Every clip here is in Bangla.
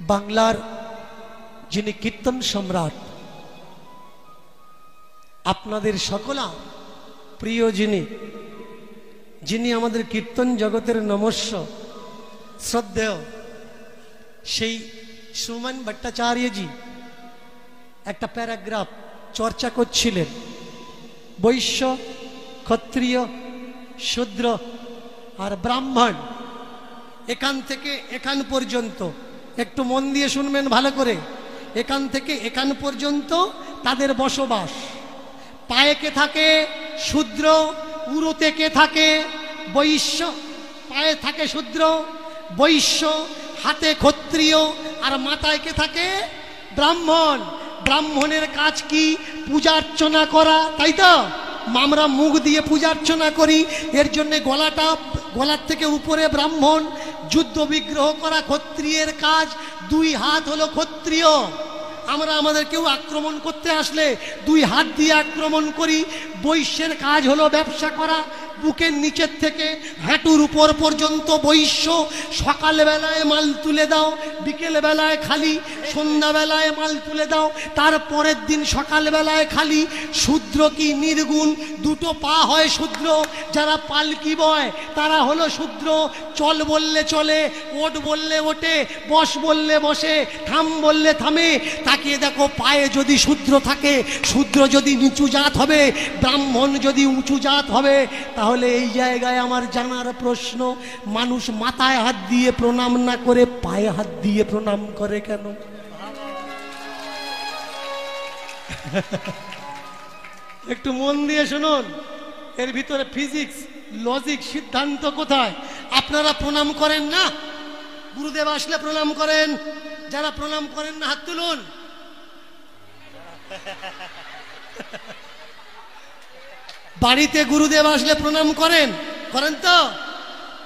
বাংলার যিনি কীর্তন সম্রাট, আপনাদের সকলা প্রিয় যিনি আমাদের কীর্তন জগতের নমস্য শ্রদ্ধেয় সেই সুমন ভট্টাচার্যজি একটা প্যারাগ্রাফ চর্চা করছিলেন। বৈশ্য, ক্ষত্রিয়, শূদ্র আর ব্রাহ্মণ, এখান থেকে এখান পর্যন্ত একটু মন দিয়ে শুনবেন ভালো করে। এখান থেকে এখান পর্যন্ত তাদের বসবাস। পায়ে কে থাকে শূদ্র, উরুতে কে থাকে বৈশ্য। পায়ে থাকে শূদ্র, বৈশ্য, হাতে ক্ষত্রিয় আর মাথায় কে থাকে ব্রাহ্মণ। ব্রাহ্মণের কাজ কি? পূজা অর্চনা করা, তাই তো? আমরা মুখ দিয়ে পূজা অর্চনা করি, এর জন্য গলার থেকে উপরে ব্রাহ্মণ। যুদ্ধ বিগ্রহ করা ক্ষত্রিয়ের কাজ, দুই হাত হলো ক্ষত্রিয়। আমরা আমাদের কেউ আক্রমণ করতে আসলে দুই হাত দিয়ে আক্রমণ করি। বৈশ্যের কাজ হলো ব্যবসা করা, বুকের নিচের থেকে হাঁটুর উপর পর্যন্ত বৈশ্য। সকালবেলায় মাল তুলে দাও, বিকেলবেলায় খালি, সন্ধ্যাবেলায় মাল তুলে দাও, তারপরের দিন সকালবেলায় খালি। শূদ্র কি নির্গুণ, দুটো পা হয় শূদ্র। যারা পালকি বয় তারা হলো শূদ্র। চল বললে চলে, ওঠ বললে ওঠে, বস বললে বসে, থাম বললে থামে। তাকিয়ে দেখো, পায়ে যদি শূদ্র থাকে, শূদ্র যদি নিচু জাত হবে, ব্রাহ্মণ যদি উঁচু জাত হবে, তাহলে এই জায়গায় আমার জানার প্রশ্ন, মানুষ মাথায় হাত দিয়ে প্রণাম না করে পায়ে হাত দিয়ে প্রণাম করে কেন? একটু মন দিয়ে শুনুন, এর ভিতরে ফিজিক্স, লজিক, সিদ্ধান্ত কোথায়? আপনারা প্রণাম করেন না? গুরুদেব আসলে প্রণাম করেন? যারা প্রণাম করেন না হাত তুলুন। বাড়িতে গুরুদেব আসলে প্রণাম করেন? করেন তো?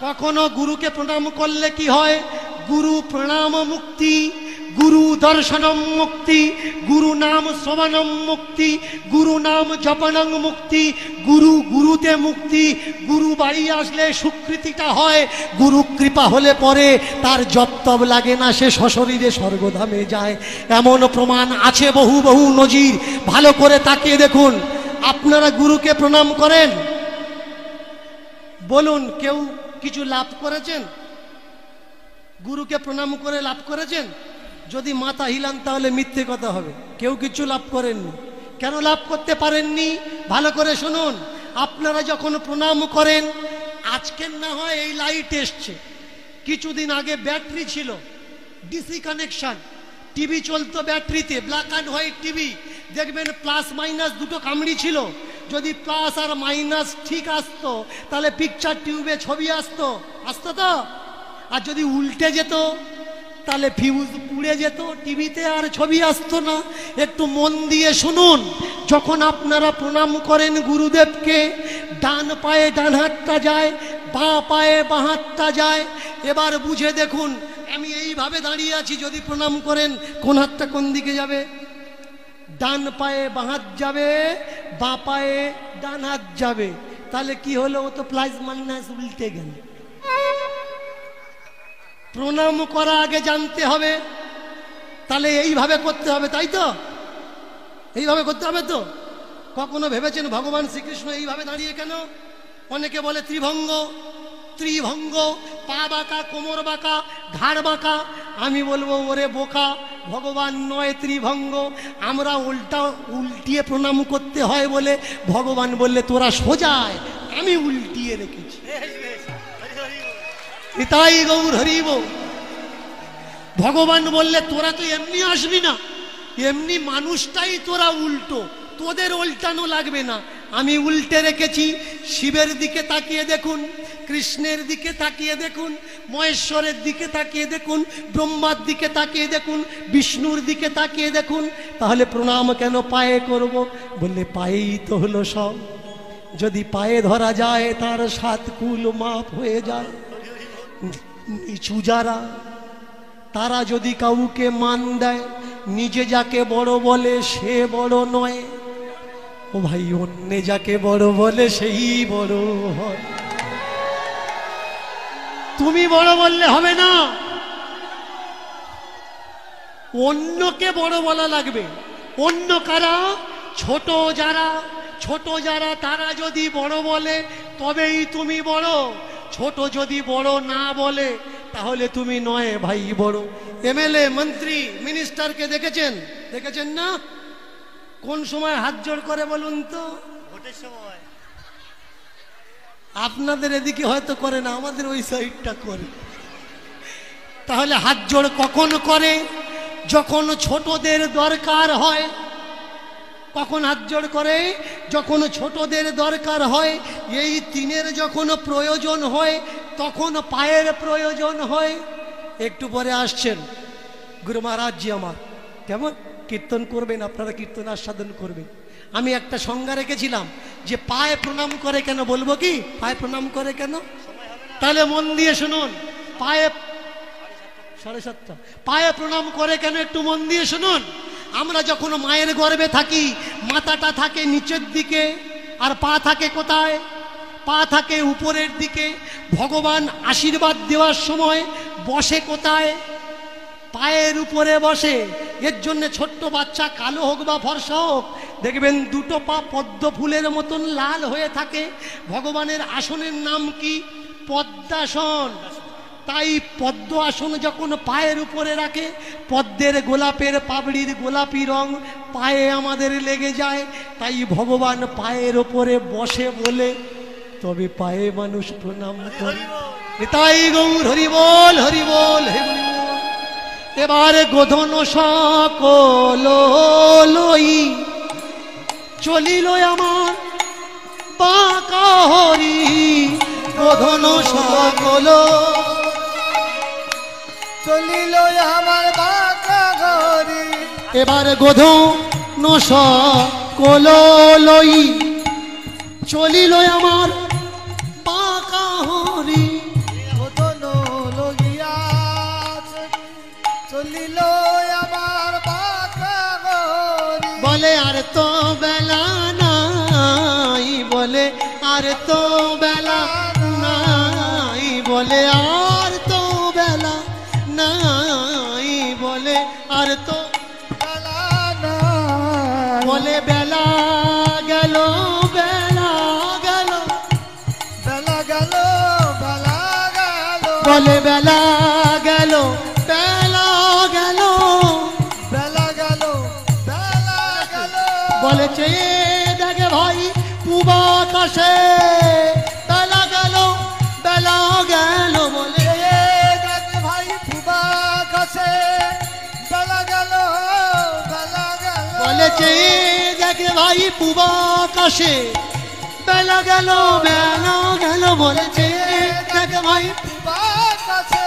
কখনো গুরুকে প্রণাম করলে কি হয়? গুরু প্রণাম মুক্তি, গুরু দর্শনম মুক্তি, গুরু নাম শ্রবণম মুক্তি, গুরু নাম জপনং মুক্তি, গুরুতে মুক্তি। গুরু বাড়ি আসলে স্বীকৃতিটা হয়। গুরু কৃপা হলে পরে তার জপতপ লাগে না, সে সশরীরে স্বর্গধামে যায়। এমন প্রমাণ আছে, বহু বহু নজির। ভালো করে তাকিয়ে দেখুন। আপনারা গুরুকে প্রণাম করেন? বলুন, কেউ কিছু লাভ করেছেন? গুরুকে প্রণাম করে লাভ করেছেন? যদি মাথা হিলান তাহলে মিথ্যে কথা হবে। কেউ কিছু লাভ করেননি। কেন লাভ করতে পারেননি? ভালো করে শুনুন। আপনারা যখন প্রণাম করেন, আজকের না হয় এই লাইট এসছে, কিছুদিন আগে ব্যাটারি ছিল, ডিসি কানেকশন, টিভি চলতো ব্যাটারিতে, ব্ল্যাক অ্যান্ড হোয়াইট টিভি। দেখবেন প্লাস মাইনাস দুটো কামড়ি ছিল। যদি প্লাস আর মাইনাস ঠিক আসতো তাহলে পিকচার টিউবে ছবি আসতো তো? আর যদি উল্টে যেত তাহলে ফিউজ পুড়ে যেত, টিভিতে আর ছবি আসতো না। একটু মন দিয়ে শুনুন। যখন আপনারা প্রণাম করেন গুরুদেবকে, ডান পায়ে ডান হাতটা যায়, বাঁ পায়ে বাঁ হাতটা যায়। এবার বুঝে দেখুন, আমি এইভাবে দাঁড়িয়ে আছি, যদি প্রণাম করেন কোন হাতটা কোন দিকে যাবে? ডান পায়ে বাঁ হাত যাবে, বাঁ পায়ে ডান হাত যাবে। তাহলে কি হলো? ও তো প্লাস মাইনাস উল্টে গেল। প্রণাম করা আগে জানতে হবে, তাহলে এইভাবে করতে হবে, তাই তো? এইভাবে করতে হবে তো? কখনো ভেবেছেন ভগবান শ্রীকৃষ্ণ এইভাবে দাঁড়িয়ে কেন? অনেকে বলে ত্রিভঙ্গ, ত্রিভঙ্গ, পা বাঁকা, কোমর বাঁকা, ঘাড় বাঁকা। আমি বলবো, ওরে বোকা, ভগবান নয় ত্রিভঙ্গ। আমরা উল্টিয়ে প্রণাম করতে হয় বলে ভগবান বললে তোরা সোজায়, আমি উল্টিয়ে রেখেছি। তাই গৌর হরিব। ভগবান বললে তোরা তো এমনি আসবি না, এমনি মানুষটাই তোরা উল্টো, তোদের উল্টানো লাগবে না, আমি উল্টে রেখেছি। শিবের দিকে তাকিয়ে দেখুন, কৃষ্ণের দিকে তাকিয়ে দেখুন, মহেশ্বরের দিকে তাকিয়ে দেখুন, ব্রহ্মার দিকে তাকিয়ে দেখুন, বিষ্ণুর দিকে তাকিয়ে দেখুন। তাহলে প্রণাম কেন পায়ে করব? বললে পায়েই তো হলো সব। যদি পায়ে ধরা যায় তার 7 কুল মাপ হয়ে যায়। নিচু যারা, তারা যদি কাউকে মান দেয়, নিজে যাকে বড় বলে সে বড় নয়। ও ভাই, অন্য যাকে বড় বলে সেই বড় হয়। তুমি বড় বললে হবে না। অন্যকে বড় বলা লাগবে। অন্য কারা? ছোট যারা, ছোট যারা তারা যদি বড় বলে তবেই তুমি বড়। ছোট যদি বড় না বলে তাহলে তুমি নয় ভাই বড়। এমএলএ, মন্ত্রী, মিনিস্টারকে দেখেছেন? দেখেছেন না? কোন সময় হাত জোড় করে বলুন তো? ভোটের সময়। আপনাদের এদিকে হয়তো করে না, আমাদের ওই সাইডটা করে। তাহলে হাত জোড় কখন করে? যখন ছোটদের দরকার হয়। কখন হাত জোড় করে? যখন ছোটদের দরকার হয়। এই তিনের যখন প্রয়োজন হয় তখন পায়ের প্রয়োজন হয়। একটু পরে আসছেন গুরু মহারাজজি আমার, কেমন কীর্তন করবেন, আপনারা কীর্তন আস্বাদন করবেন। আমি একটা সংজ্ঞা রেখেছিলাম যে পায়ে প্রণাম করে কেন, বলবো কি পায়ে প্রণাম করে কেন? তাহলে মন দিয়ে শুনুন। পায়ে 7:30 পায়ে প্রণাম করে কেন একটু মন দিয়ে শুনুন। আমরা যখন মায়ের গর্ভে থাকি মাথাটা থাকে নিচের দিকে আর পা থাকে কোথায়? পা থাকে উপরের দিকে। ভগবান আশীর্বাদ দেওয়ার সময় বসে কোথায়? পায়ের উপরে বসে। এর জন্য ছোট্ট বাচ্চা কালো হোক বা ফর্সা হোক, দেখবেন দুটো পা পদ্ম ফুলের মতন লাল হয়ে থাকে। ভগবানের আসনের নাম কি? পদ্মাসন। তাই পদ্ম আসন যখন পায়ের উপরে রাখে, পদ্মের গোলাপের পাপড়ির গোলাপি রং পায়ে আমাদের লেগে যায়। তাই ভগবান পায়ের উপরে বসে বলে তবে পায়ে মানুষ প্রণাম করে। তাই গৌর হরি বল, হরি বল, হরি বল। এবারে গোধন সকল লই চলিল আমার বাঁকা হরি। গোধন সকল চলিল আমার বাঁকা হরি। এবার গোধন সকল লই চলিল আমার বাঁকা হরি। গোধন লইয়া চলিল আমার বাঁকা হরি। বলে আর তো বেলা নাই, বলে আর তো বেলা নাই, বলে আর তো বেলা নাই, বলে আর তো বেলা নাই। বলে বেলা গেল, বেলা গেল, বেলা গেল, বেলা গেল, বলে বেলা গেল, বেলা গেল, বেলা গেল, বেলা গেল। বলে চেয়ে দেখে ভাই পূবা আকাশে বেলা গেল, বেলা গেল, বলে দেখে ভাই পূবা আকাশে বেলা গেল, বেলা গেল। বলে চেয়ে দেখে ভাই পূবা আকাশে বেলা গেল, বেলা গেল, বলে চেয়ে দেখে ভাই পূবা আকাশে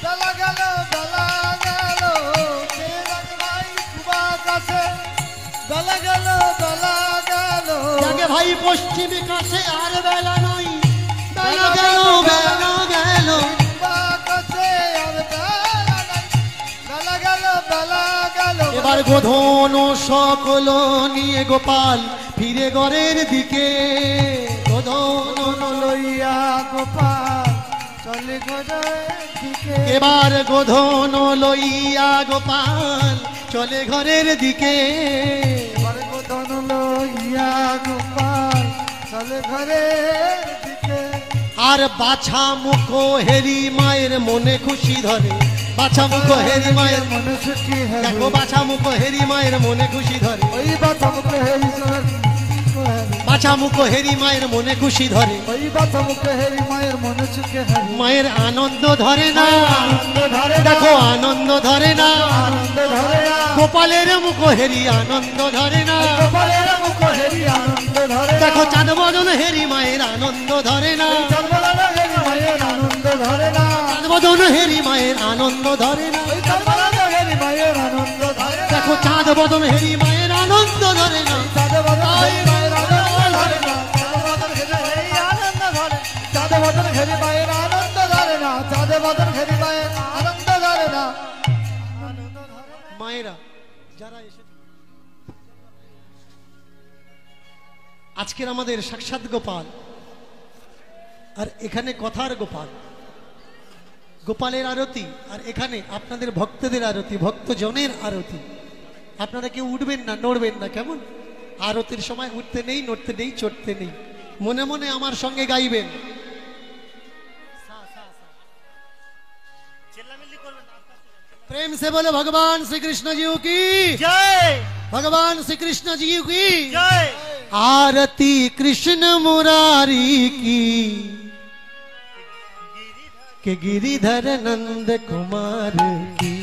বেলা গেল, বেলা গেল। দেখে ভাই পূবা আকাশে বেলা গেল, বেলা গেল। দেখে ভাই পশ্চিমে কাছে আর বেলা নাই, বেলা গেল, বেলা গেল। পূবা আকাশে আর বেলা নাই, বেলা গেল, বেলা গেল। এবার গোধন সকল নিয়ে গোপাল ফিরে ঘরের দিকে। গোধন লইয়া গোপাল চলে ঘরের দিকে। এবার গোধন লইয়া গোপাল চলে ঘরের দিকে। এবার গোধন লইয়া গোপাল চলে ঘরের দিকে। আর বাছা মুখ হেরি মায়ের মনে খুশি ধরে। বাছা মুখ হেরি মায়ের মনে সুখী হবে। দেখো বাছা মুখ হেরি মায়ের মনে খুশি ধরে। ওই বাছা মুখে হেরি বাছা মুখ হেরি মায়ের মনে খুশি ধরে। ওই বাছা মুখে হেরি মায়ের মনে সুখে হবে। মায়ের আনন্দ ধরে না, আনন্দ ধরে না, দেখো আনন্দ ধরে না। আনন্দ ধরে না। গোপালের মুখ হেরি আনন্দ ধরে না। গোপালের মুখ হেরি আনন্দ ধরে না। দেখো চাঁদ বদন হেরি মায়ের আনন্দ ধরে না। চাঁদবালা হেরি মায়ের আনন্দ ধরে না। চাঁদ বদন হেরি মায়ের আনন্দ ধরে না। ওই চাঁদবালা হেরি মায়ের আনন্দ ধরে না। দেখো চাঁদ বদন হেরি মায়ের আনন্দ ধরে না। চাঁদবালা হেরি মায়ের আনন্দ ধরে না। চাঁদবালা হেরি মায়ের আনন্দ ধরে না। চাঁদবালা হেরি মায়ের আনন্দ ধরে না। মায়েরা যারা এসেছে আজকের আমাদের সাক্ষাৎ গোপাল, আর এখানে কথার গোপাল। গোপালের আরতি, আর এখানে আপনাদের ভক্তদের আরতি, ভক্তজনের আরতি। আপনারা কেউ উঠবেন না, নড়বেন না, কেমন? আরতির সময় উঠতে নেই, নড়তে নেই, চড়তে নেই, মনে মনে আমার সঙ্গে গাইবেন। प्रेम से बोलो भगवान श्री कृष्ण जी की जय, भगवान श्री कृष्ण जी की जय। आरती कृष्ण मुरारी की के गिरिधर नंद कुमार की।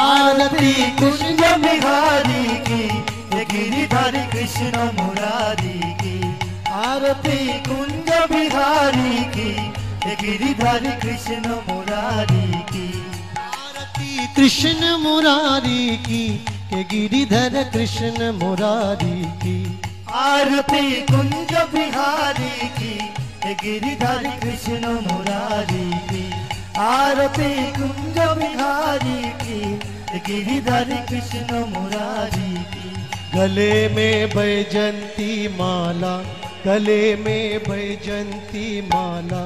आरती कुंज बिहारी की, ये गिरिधारी कृष्ण मुरारी की। आरती कुंज बिहारी की, ये गिरिधारी कृष्ण मुरारी की। आरती कृष्ण मुरारी की के गिरिधर कृष्ण मुरारी की। आरती कुंज बिहारी की, ये गिरिधारी कृष्ण मुरारी की। आरती कुंज बिहारी की, ये गिरिधारी कृष्ण मुरारी की। गले में बैजंती माला, गले में बैजंती माला,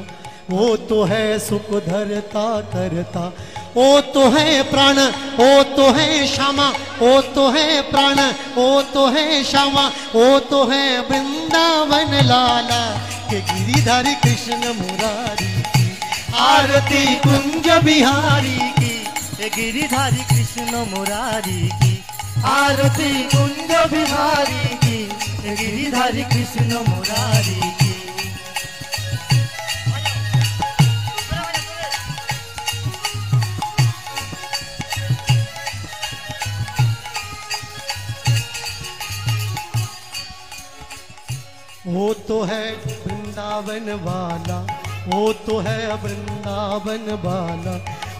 वो तो है सुख धरता करता, वो तो है प्राण, वो तो है श्यामा, वो तो है प्राण, वो तो है श्यामा, वो तो है वृंदावन लाला के गिरिधारी कृष्ण मुरारी की। आरती कुंज बिहारी की, ये गिरिधारी कृष्ण मुरारी की। आरती कुंज बिहारी की, ये गिरिधारी कृष्ण मुरारी की। वो तो है वृंदावन वाला, वो तो है वृंदावन वाला,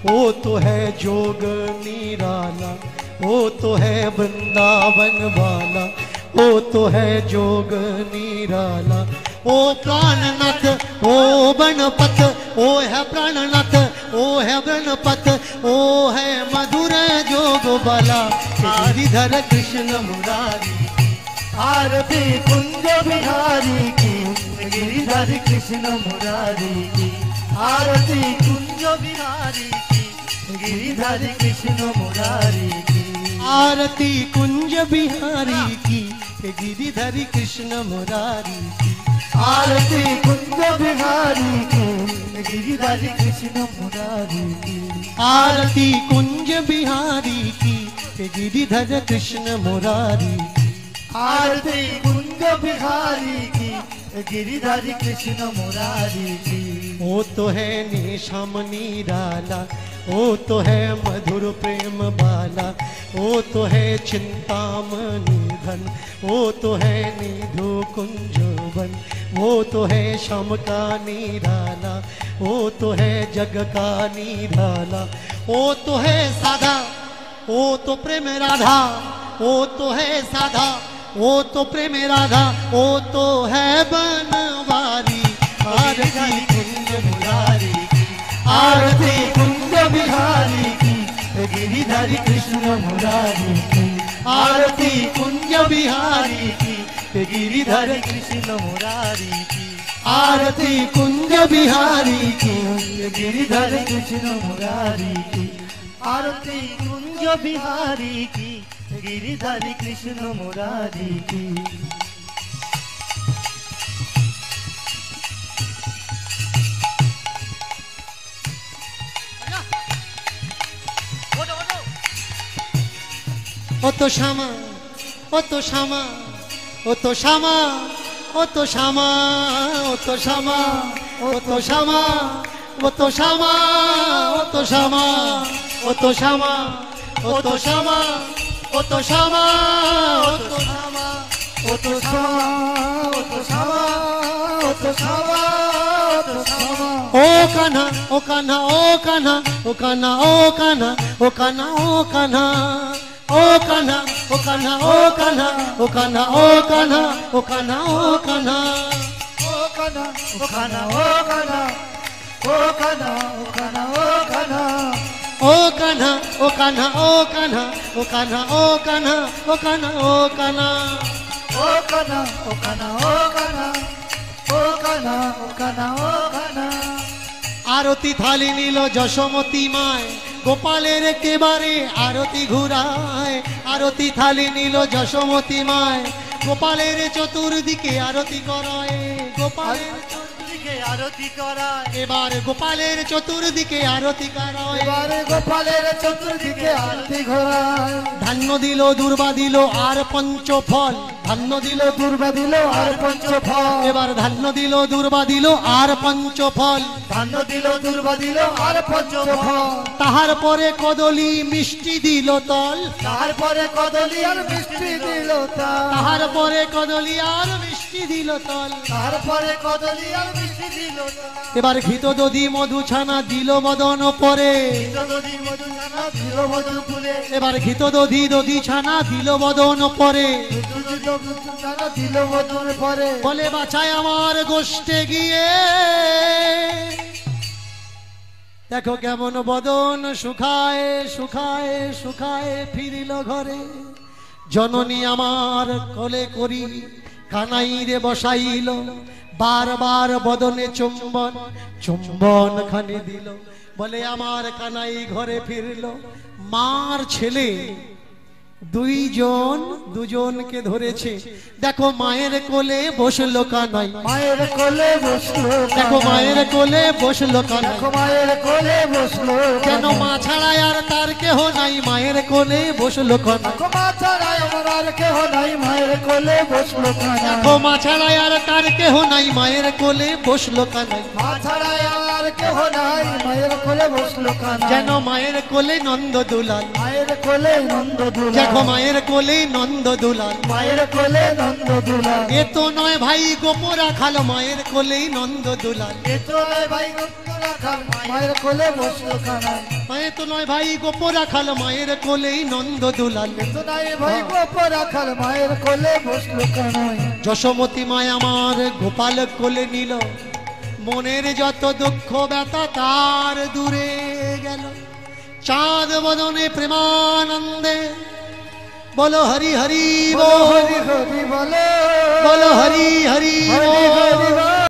वो तो है जोग निराला, वो तो है वृंदावन वाला, वो तो है जोग निराला। ओ प्राणनाथ, ओ गणपत, ओ है प्राणनाथ, ओ है गणपत, ओ है मधुर जोग बाला गिरिधर कृष्ण मुरारी। आरती कुंज बिहारी की, गिरिधारी कृष्ण मुरारी की। आरती कुंज बिहारी की, गिरिधारी कृष्ण मुरारी की। आरती कुंज बिहारी की गिरिधरी कृष्ण मुरारी की। आरती कुंज बिहारी की, गिरिधारी कृष्ण मुरारी की। आरती कुंज बिहारी की गिरिधर कृष्ण मुरारी की। आरती कुंज बिहारी की, गिरिधारी कृष्ण मुरारी की। वो तो है निशाम निराला, वो तो है मधुर प्रेम बाला, वो तो है चिंतामणि धन, वो तो है निधु कुंजवन, वो तो है श्याम का निराला, वो तो है जग का निराला, वो तो है साधा, वो तो प्रेम राधा, वो तो है साधा, वो तो प्रेम राधा, वो तो है बनवारी। आरती कुंज मुरारी की। आरती कुंज बिहारी की, गिरिधारी कृष्ण मुरारी की। आरती कुंज बिहारी की, गिरिधारी कृष्ण मुरारी की। आरती कुंज बिहारी की गिरिधारी कृष्ण मुरारी की। आरती कुंज बिहारी की, गिरिधारी कृष्ण मुरारी की। ओ तो श्यामा, ओ तो श्यामा, ओ तो श्यामा, ओ तो श्यामा, ओ तो श्यामा, ओ तो श्यामा, ओ तो श्यामा, ओ तो श्यामा, ओ तो श्यामा, ओ तो श्यामा, ओ तो श्यामा, ओ तो श्यामा, ओ तो श्यामा, ओ तो श्यामा, ओ तो श्यामा, ओ तो श्यामा। ओ कान्हा, ओ कान्हा, ओ कान्हा, ओ कान्हा, ओ कान्हा, ओ कान्हा, ओ कान्हा, ओ कान्हा, ओ कान्हा, ओ कान्हा, ओ कान्हा, ओ कान्हा, ओ कान्हा, ओ कान्हा, ओ कान्हा, ओ कान्हा, ओ कान्हा, ओ कान्हा, ओ कान्हा, ओ कान्हा। ओ कान्हा, ओ कान्हा, ओ कान्हा, ओ कान्हा, ओ कान्हा, ओ कान्हा, ओ कान्हा, ओ कान्हा, ओ कान्हा, ओ कान्हा, ओ कान्हा, ओ कान्हा, ओ कान्हा। আরতি থালি নিল যশোমতী মায়, গোপালের একেবারে আরতি ঘুরায়। আরতি থালি নিল যশোমতী মায়, গোপালের চতুর্দিকে আরতি করায়। গোপালের চতুর্দিকে আরতি করায়, এবার গোপালের চতুর্দিকে আরতি করায়। এবারে গোপালের চতুর্দিকে আরতি ঘোরায়। ধান্য দিল দুর্বা দিল আর পঞ্চফল, ধান্য দিল দুর্বা দিল আর পঞ্চফল, এবার ধান্য দিল দুর্বা দিল আর পঞ্চফল। ধান্য দিল দুর্বা দিল আর পঞ্চফল, তাহার পরে কদলি মিষ্টি দিল তল, তারপরে কদলি আর মিষ্টি দিল তার, তাহার পরে কদলি আর মিষ্টি দিল তল। তারপরে কদলি আর মিষ্টি দিল তার। এবার ঘিত দধি মধু ছানা দিল বদন পরে, দধি মধু ছানা দিল মধু ফুলে, এবার ঘিত দধি দধি ছানা দিল বদন পরে। দিল মধুর পরে, বলে বাছায় আমার গোষ্ঠে গিয়ে, দেখো কেমন বদন শুকায় শুকায় শুকায় ফিরিল ঘরে। জননী আমার কোলে করি কানাই রে বসাইল, বারবার বদনে চুম্বন চুম্বন খানে দিল। বলে আমার কানাই ঘরে ফিরল, মার ছেলে দুজনকে ধরেছে। দেখো মায়ের কোলে বসলো কানাই, মায়ের কোলে বসলো, দেখো মায়ের কোলে বসলো কানাই। দেখো মায়ের কোলে বসলো, কেন মা ছাড়া আর তার কেহ নাই, মায়ের কোলে বসলো কানাই। দেখো মা ছাড়া আমার আর কেহ নাই, মায়ের কোলে বসলো কানাই। দেখো মা ছাড়া আর তার কেহ নাই, মায়ের কোলে বসলো কানাই। মা ছাড়া আর কেহ নাই, মায়ের কোলে বসলো কানাই। যেন মায়ের কোলে নন্দ দুলাল, মায়ের কোলে নন্দ দুলাল, দেখো মায়ের কোলে নন্দ দুলাল। মায়ের কোলে নন্দ দুলাল, এ তো নয় ভাই গোপরা খাল, মায়ের কোলেই নন্দ দুলাল। এ তো নয় ভাই গোপরা খাল, মায়ের কোলে বসলো কানাই। এ তো নয় ভাই গোপরা খাল, মায়ের কোলেই নন্দ দুলাল। এ তো নয় ভাই গোপরা খাল, মায়ের কোলে বসলো কানাই। যশোমতী মায় আমার গোপাল কোলে নিল, মনের যত দুঃখ ব্যথা তার দূরে গেল। চাঁদ বদনে প্রেমানন্দে বলো হরি হরি বলো বল, হরি হরি বলো, বলো হরি হরি হরি হরি বল। বল।